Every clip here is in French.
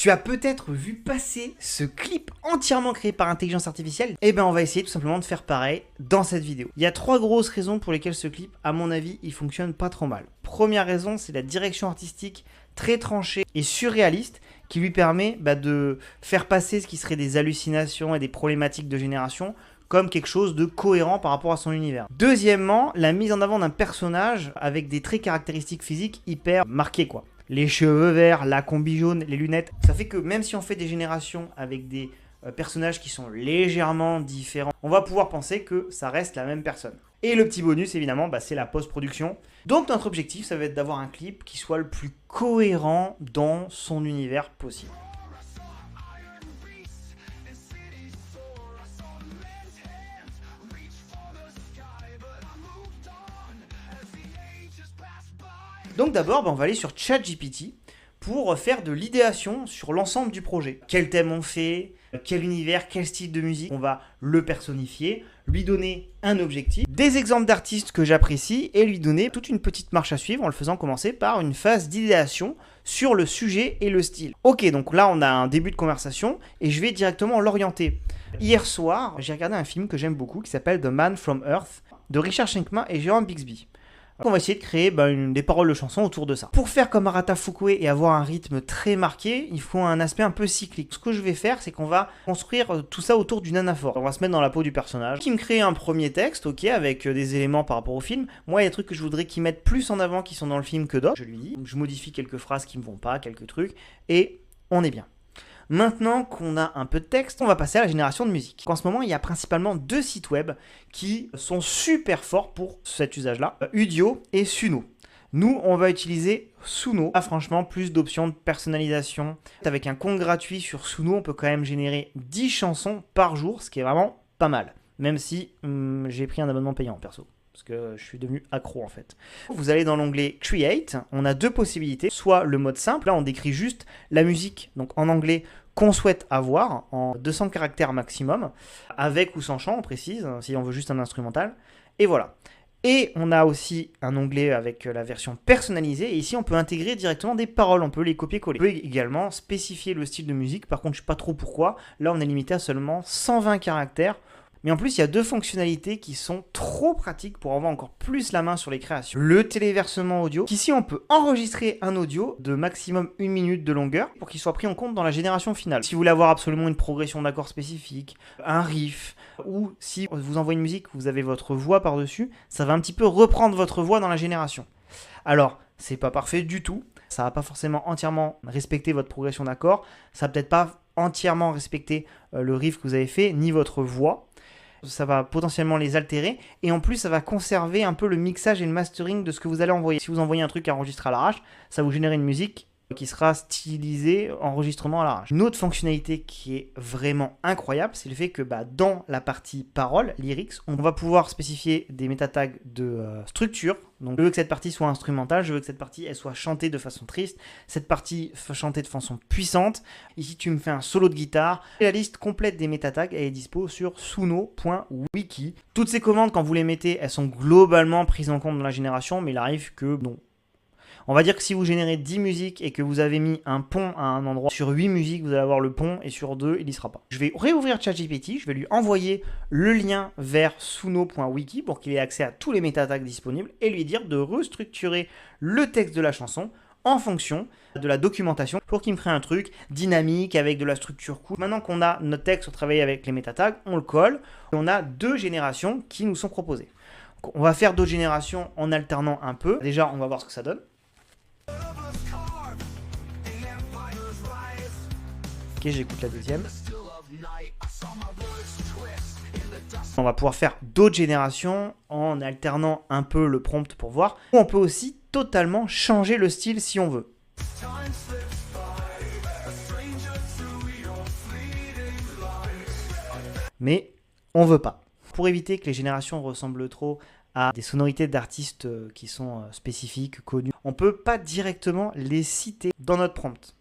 Tu as peut-être vu passer ce clip entièrement créé par intelligence artificielle. Eh bien, on va essayer tout simplement de faire pareil dans cette vidéo. Il y a 3 grosses raisons pour lesquelles ce clip, à mon avis, il fonctionne pas trop mal. Première raison, c'est la direction artistique très tranchée et surréaliste qui lui permet de faire passer ce qui serait des hallucinations et des problématiques de génération comme quelque chose de cohérent par rapport à son univers. Deuxièmement, la mise en avant d'un personnage avec des traits caractéristiques physiques hyper marqués quoi. Les cheveux verts, la combi jaune, les lunettes, ça fait que même si on fait des générations avec des personnages qui sont légèrement différents, on va pouvoir penser que ça reste la même personne. Et le petit bonus évidemment, c'est la post-production. Donc notre objectif, ça va être d'avoir un clip qui soit le plus cohérent dans son univers possible. Donc d'abord, on va aller sur ChatGPT pour faire de l'idéation sur l'ensemble du projet. Quel thème on fait, quel univers, quel style de musique. On va le personnifier, lui donner un objectif, des exemples d'artistes que j'apprécie et lui donner toute une petite marche à suivre en le faisant commencer par une phase d'idéation sur le sujet et le style. Ok, donc là on a un début de conversation et je vais directement l'orienter. Hier soir, j'ai regardé un film que j'aime beaucoup qui s'appelle The Man from Earth de Richard Shankman et Jérôme Bixby. On va essayer de créer des paroles de chansons autour de ça. Pour faire comme Arata Fukue et avoir un rythme très marqué, il faut un aspect un peu cyclique. Ce que je vais faire, c'est qu'on va construire tout ça autour d'une anaphore. On va se mettre dans la peau du personnage, qui me crée un premier texte, ok, avec des éléments par rapport au film. Moi, il y a des trucs que je voudrais qu'il mette plus en avant qui sont dans le film que d'autres. Je lui dis, je modifie quelques phrases qui me vont pas, quelques trucs, et on est bien. Maintenant qu'on a un peu de texte, on va passer à la génération de musique. En ce moment, il y a principalement 2 sites web qui sont super forts pour cet usage-là, Udio et Suno. Nous, on va utiliser Suno. Franchement, plus d'options de personnalisation. Avec un compte gratuit sur Suno, on peut quand même générer 10 chansons par jour, ce qui est vraiment pas mal. Même si j'ai pris un abonnement payant, perso. Parce que je suis devenu accro en fait. Vous allez dans l'onglet Create, on a 2 possibilités, soit le mode simple, là on décrit juste la musique, donc en anglais, qu'on souhaite avoir, en 200 caractères maximum, avec ou sans chant, on précise, si on veut juste un instrumental, et voilà. Et on a aussi un onglet avec la version personnalisée, et ici on peut intégrer directement des paroles, on peut les copier-coller. On peut également spécifier le style de musique, par contre je ne sais pas trop pourquoi, là on est limité à seulement 120 caractères, mais en plus, il y a 2 fonctionnalités qui sont trop pratiques pour avoir encore plus la main sur les créations. Le téléversement audio, qu'ici on peut enregistrer un audio de maximum 1 minute de longueur pour qu'il soit pris en compte dans la génération finale. Si vous voulez avoir absolument une progression d'accords spécifique, un riff, ou si vous envoyez une musique, vous avez votre voix par-dessus, ça va un petit peu reprendre votre voix dans la génération. Alors, c'est pas parfait du tout. Ça va pas forcément entièrement respecter votre progression d'accords. Ça va peut-être pas entièrement respecter le riff que vous avez fait, ni votre voix. Ça va potentiellement les altérer et en plus ça va conserver un peu le mixage et le mastering de ce que vous allez envoyer. Si vous envoyez un truc enregistré à l'arrache, ça va vous générer une musique qui sera stylisée enregistrement à l'arrache. Une autre fonctionnalité qui est vraiment incroyable, c'est le fait que dans la partie paroles, lyrics, on va pouvoir spécifier des métatags de structure. Donc je veux que cette partie soit instrumentale, je veux que cette partie elle soit chantée de façon triste, cette partie chantée de façon puissante. Ici tu me fais un solo de guitare. Et la liste complète des métatags elle est dispo sur suno.wiki. Toutes ces commandes quand vous les mettez, elles sont globalement prises en compte dans la génération, mais il arrive que non. On va dire que si vous générez 10 musiques et que vous avez mis un pont à un endroit, sur 8 musiques, vous allez avoir le pont et sur 2, il n'y sera pas. Je vais réouvrir ChatGPT, je vais lui envoyer le lien vers suno.wiki pour qu'il ait accès à tous les métatags disponibles et lui dire de restructurer le texte de la chanson en fonction de la documentation pour qu'il me crée un truc dynamique avec de la structure cool. Maintenant qu'on a notre texte, on travaille avec les métatags, on le colle et on a 2 générations qui nous sont proposées. Donc, on va faire d'autres générations en alternant un peu. Déjà, on va voir ce que ça donne. Ok, j'écoute la deuxième. On va pouvoir faire d'autres générations en alternant un peu le prompt pour voir. On peut aussi totalement changer le style si on veut. Mais on veut pas. Pour éviter que les générations ressemblent trop à des sonorités d'artistes qui sont spécifiques, connus, on ne peut pas directement les citer dans notre prompt.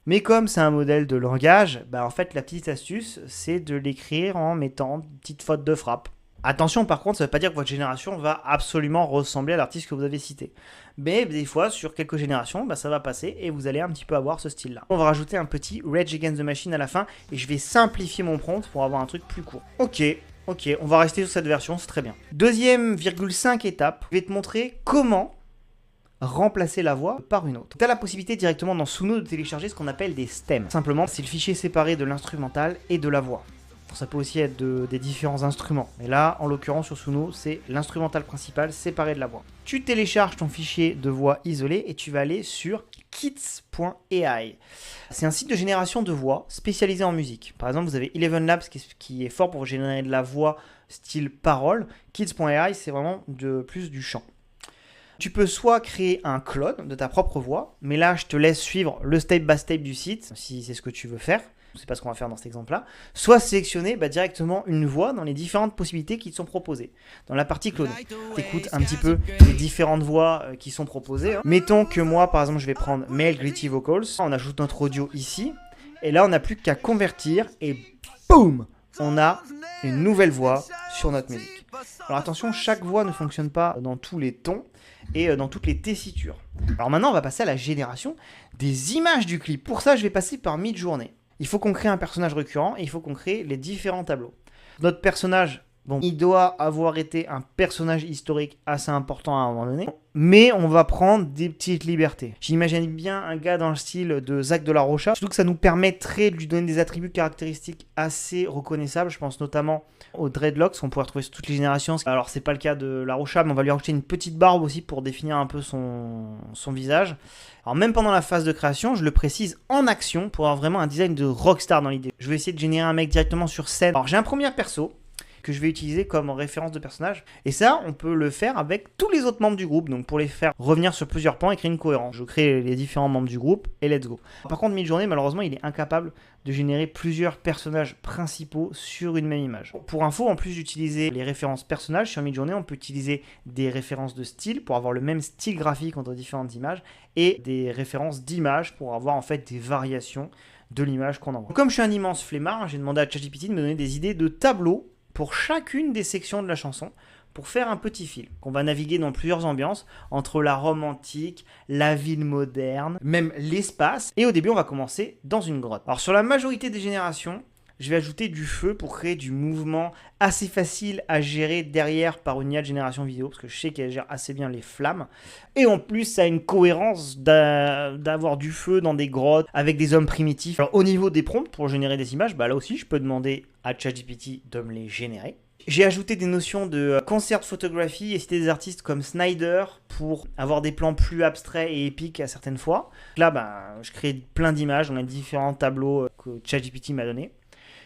Mais comme c'est un modèle de langage, en fait la petite astuce c'est de l'écrire en mettant une petite faute de frappe. Attention, par contre, ça ne veut pas dire que votre génération va absolument ressembler à l'artiste que vous avez cité. Mais des fois, sur quelques générations, ça va passer et vous allez un petit peu avoir ce style-là. On va rajouter un petit Rage Against the Machine à la fin et je vais simplifier mon prompt pour avoir un truc plus court. Ok, on va rester sur cette version, c'est très bien. Deuxième, 5 étape, je vais te montrer comment remplacer la voix par une autre. Tu as la possibilité directement dans Suno de télécharger ce qu'on appelle des stems. Simplement, c'est le fichier séparé de l'instrumental et de la voix. Ça peut aussi être des différents instruments. Mais là, en l'occurrence, sur Suno, c'est l'instrumental principal séparé de la voix. Tu télécharges ton fichier de voix isolé et tu vas aller sur kits.ai. C'est un site de génération de voix spécialisé en musique. Par exemple, vous avez Eleven Labs qui est fort pour générer de la voix style parole. Kits.ai, c'est vraiment plus du chant. Tu peux soit créer un clone de ta propre voix, mais là, je te laisse suivre le step by step du site, si c'est ce que tu veux faire. C'est pas ce qu'on va faire dans cet exemple-là, soit sélectionner directement une voix dans les différentes possibilités qui te sont proposées. Dans la partie clone, tu écoutes un petit peu les différentes voix qui sont proposées. Mettons que moi, par exemple, je vais prendre Male Gritty Vocals, on ajoute notre audio ici, et là, on n'a plus qu'à convertir, et boum, on a une nouvelle voix sur notre musique. Alors attention, chaque voix ne fonctionne pas dans tous les tons, et dans toutes les tessitures. Alors maintenant, on va passer à la génération des images du clip. Pour ça, je vais passer par Midjourney. Il faut qu'on crée un personnage récurrent et il faut qu'on crée les différents tableaux. Notre personnage, il doit avoir été un personnage historique assez important à un moment donné, mais on va prendre des petites libertés. J'imagine bien un gars dans le style de Zach de la Rocha, surtout que ça nous permettrait de lui donner des attributs caractéristiques assez reconnaissables. Je pense notamment aux dreadlocks qu'on pourrait retrouver sur toutes les générations. Alors c'est pas le cas de la Rocha, mais on va lui rajouter une petite barbe aussi pour définir un peu son visage. Alors même pendant la phase de création, je le précise en action pour avoir vraiment un design de rockstar dans l'idée. Je vais essayer de générer un mec directement sur scène. Alors j'ai un premier perso que je vais utiliser comme référence de personnage. Et ça, on peut le faire avec tous les autres membres du groupe. Donc pour les faire revenir sur plusieurs plans et créer une cohérence. Je crée les différents membres du groupe et let's go. Par contre, Midjourney, malheureusement, il est incapable de générer plusieurs personnages principaux sur une même image. Pour info, en plus d'utiliser les références personnages sur Midjourney, on peut utiliser des références de style pour avoir le même style graphique entre différentes images et des références d'images pour avoir en fait des variations de l'image qu'on envoie. Comme je suis un immense flemmard, j'ai demandé à ChatGPT de me donner des idées de tableaux pour chacune des sections de la chanson, pour faire un petit fil, qu'on va naviguer dans plusieurs ambiances, entre la Rome antique, la ville moderne, même l'espace. Et au début, on va commencer dans une grotte. Alors sur la majorité des générations, je vais ajouter du feu pour créer du mouvement assez facile à gérer derrière par une IA de génération vidéo, parce que je sais qu'elle gère assez bien les flammes. Et en plus, ça a une cohérence d'avoir du feu dans des grottes avec des hommes primitifs. Alors au niveau des prompts pour générer des images, là aussi, je peux demander à ChatGPT de me les générer. J'ai ajouté des notions de concert photographie et cité des artistes comme Snyder pour avoir des plans plus abstraits et épiques à certaines fois. Là, je crée plein d'images dans les différents tableaux que ChatGPT m'a donné.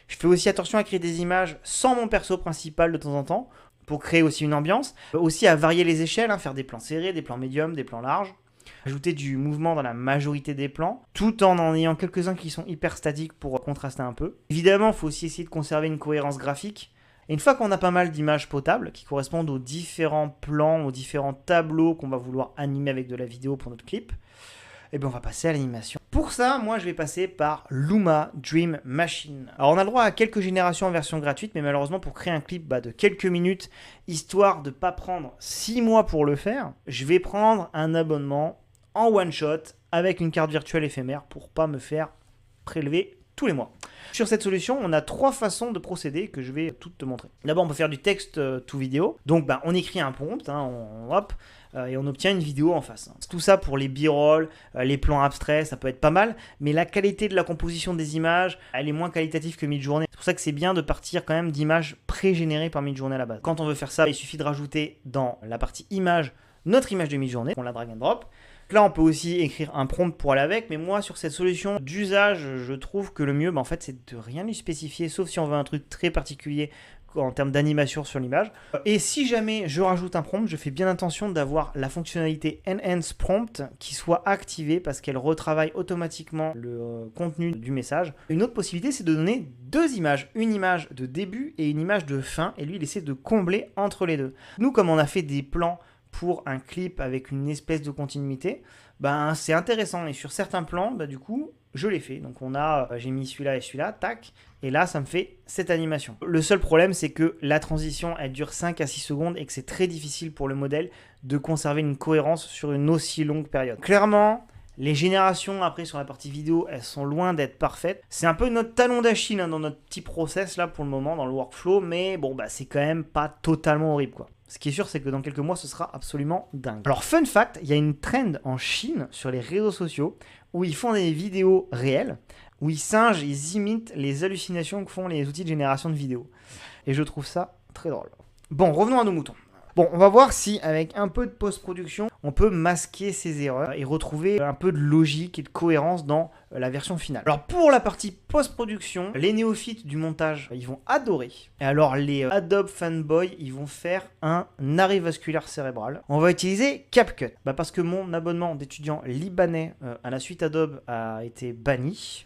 Je fais aussi attention à créer des images sans mon perso principal de temps en temps pour créer aussi une ambiance. Aussi à varier les échelles, faire des plans serrés, des plans médiums, des plans larges. Ajouter du mouvement dans la majorité des plans, tout en ayant quelques-uns qui sont hyper statiques pour contraster un peu. Évidemment, il faut aussi essayer de conserver une cohérence graphique. Et une fois qu'on a pas mal d'images potables qui correspondent aux différents plans, aux différents tableaux qu'on va vouloir animer avec de la vidéo pour notre clip, on va passer à l'animation. Pour ça, moi je vais passer par Luma Dream Machine. Alors on a le droit à quelques générations en version gratuite, mais malheureusement pour créer un clip de quelques minutes, histoire de ne pas prendre 6 mois pour le faire, je vais prendre un abonnement en one shot avec une carte virtuelle éphémère pour pas me faire prélever tous les mois. Sur cette solution, on a 3 façons de procéder que je vais toutes te montrer. D'abord, on peut faire du texte to vidéo. Donc, on écrit un prompt, et on obtient une vidéo en face. Tout ça pour les b-roll, les plans abstraits, ça peut être pas mal, mais la qualité de la composition des images, elle est moins qualitative que Midjourney. C'est pour ça que c'est bien de partir quand même d'images pré-générées par Midjourney à la base. Quand on veut faire ça, il suffit de rajouter dans la partie image notre image de Midjourney, on la drag and drop. Là, on peut aussi écrire un prompt pour aller avec, mais moi, sur cette solution d'usage, je trouve que le mieux, c'est de rien lui spécifier, sauf si on veut un truc très particulier en termes d'animation sur l'image. Et si jamais je rajoute un prompt, je fais bien attention d'avoir la fonctionnalité Enhance Prompt qui soit activée parce qu'elle retravaille automatiquement le contenu du message. Une autre possibilité, c'est de donner 2 images, une image de début et une image de fin, et lui, il essaie de combler entre les deux. Nous, comme on a fait des plans pour un clip avec une espèce de continuité, c'est intéressant. Et sur certains plans, du coup, je l'ai fait. Donc j'ai mis celui-là et celui-là, tac, et là ça me fait cette animation. Le seul problème c'est que la transition elle dure 5 à 6 secondes et que c'est très difficile pour le modèle de conserver une cohérence sur une aussi longue période. Clairement, les générations après sur la partie vidéo, elles sont loin d'être parfaites. C'est un peu notre talon d'Achille dans notre petit process là pour le moment, dans le workflow, mais bon bah c'est quand même pas totalement horrible quoi. Ce qui est sûr, c'est que dans quelques mois, ce sera absolument dingue. Alors, fun fact, il y a une trend en Chine sur les réseaux sociaux où ils font des vidéos réelles, où ils singent, ils imitent les hallucinations que font les outils de génération de vidéos. Et je trouve ça très drôle. Bon, revenons à nos moutons. Bon, on va voir si, avec un peu de post-production, on peut masquer ces erreurs et retrouver un peu de logique et de cohérence dans la version finale. Alors, pour la partie post-production, les néophytes du montage, ils vont adorer. Et alors, les Adobe fanboys, ils vont faire un arrêt vasculaire cérébral. On va utiliser CapCut. Parce que mon abonnement d'étudiant libanais à la suite Adobe a été banni.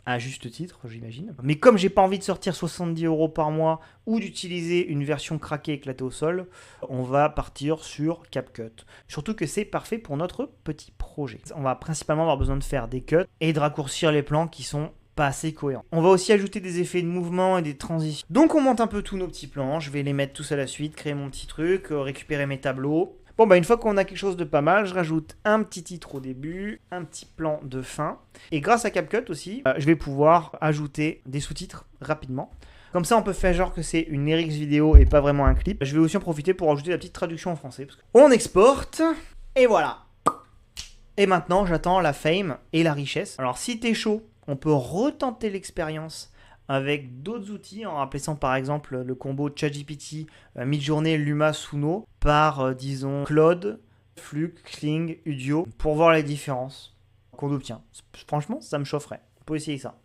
À juste titre, j'imagine. Mais comme j'ai pas envie de sortir 70 € par mois ou d'utiliser une version craquée éclatée au sol, on va partir sur CapCut. Surtout que c'est parfait pour notre petit projet. On va principalement avoir besoin de faire des cuts et de raccourcir les plans qui sont pas assez cohérents. On va aussi ajouter des effets de mouvement et des transitions. Donc on monte un peu tous nos petits plans. Je vais les mettre tous à la suite, créer mon petit truc, récupérer mes tableaux. Bon, une fois qu'on a quelque chose de pas mal, je rajoute un petit titre au début, un petit plan de fin. Et grâce à CapCut aussi, je vais pouvoir ajouter des sous-titres rapidement. Comme ça, on peut faire genre que c'est une RX vidéo et pas vraiment un clip. Je vais aussi en profiter pour ajouter la petite traduction en français. On exporte, et voilà. Et maintenant, j'attends la fame et la richesse. Alors, si t'es chaud, on peut retenter l'expérience avec d'autres outils, en remplaçant par exemple le combo ChatGPT, Midjourney, Luma, Suno, par, disons, Claude, Flux, Kling, Udio, pour voir les différences qu'on obtient. Franchement, ça me chaufferait. On peut essayer ça.